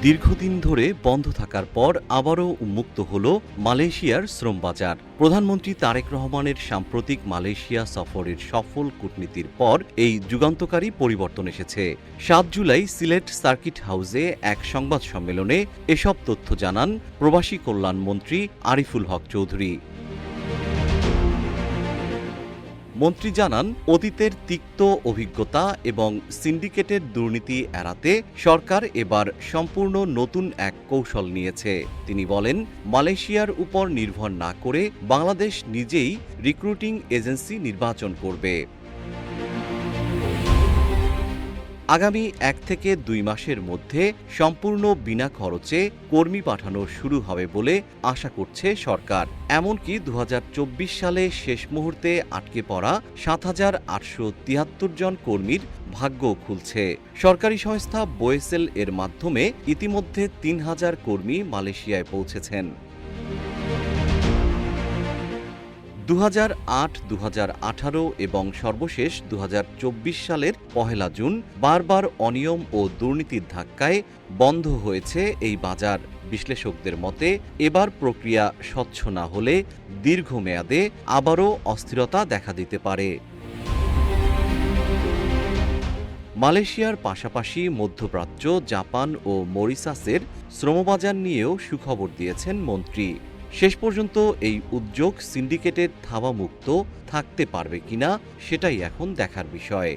দীর্ঘদিন ধরে বন্ধ থাকার পর আবারও উন্মুক্ত হল মালয়েশিয়ার শ্রম বাজার। প্রধানমন্ত্রী তারেক রহমানের সাম্প্রতিক মালয়েশিয়া সফরের সফল কূটনীতির পর এই যুগান্তকারী পরিবর্তন এসেছে। ৭ জুলাই সিলেট সার্কিট হাউসে এক সংবাদ সম্মেলনে এসব তথ্য জানান প্রবাসী কল্যাণ মন্ত্রী আরিফুল হক চৌধুরী। মন্ত্রী জানান, অতীতের তিক্ত অভিজ্ঞতা এবং সিন্ডিকেটের দুর্নীতি এড়াতে সরকার এবার সম্পূর্ণ নতুন এক কৌশল নিয়েছে। তিনি বলেন, মালয়েশিয়ার উপর নির্ভর না করে বাংলাদেশ নিজেই রিক্রুটিং এজেন্সি নির্বাচন করবে। আগামী ১ থেকে ২ মাসের মধ্যে সম্পূর্ণ বিনা খরচে কর্মী পাঠানো শুরু হবে বলে আশা করছে সরকার। এমনকি ২০২৪ সালে শেষ মুহূর্তে আটকে পড়া ৭,৮৭৩ জন কর্মীর ভাগ্য খুলছে। সরকারি সংস্থা বোয়েসেল এর মাধ্যমে ইতিমধ্যে ৩,০০০ কর্মী মালয়েশিয়ায় পৌঁছেছেন। ২০০৮, ২০১৮ এবং সর্বশেষ ২০২৪ সালের ১ জুন বারবার অনিয়ম ও দুর্নীতির ধাক্কায় বন্ধ হয়েছে এই বাজার। বিশ্লেষকদের মতে, এবার প্রক্রিয়া স্বচ্ছ না হলে দীর্ঘমেয়াদে আবারও অস্থিরতা দেখা দিতে পারে। মালয়েশিয়ার পাশাপাশি মধ্যপ্রাচ্য, জাপান ও মরিশাসের শ্রমবাজার নিয়েও সুখবর দিয়েছেন মন্ত্রী। শেষ পর্যন্ত এই উদ্যোগ সিন্ডিকেটের থাবামুক্ত থাকতে পারবে কিনা সেটাই এখন দেখার বিষয়।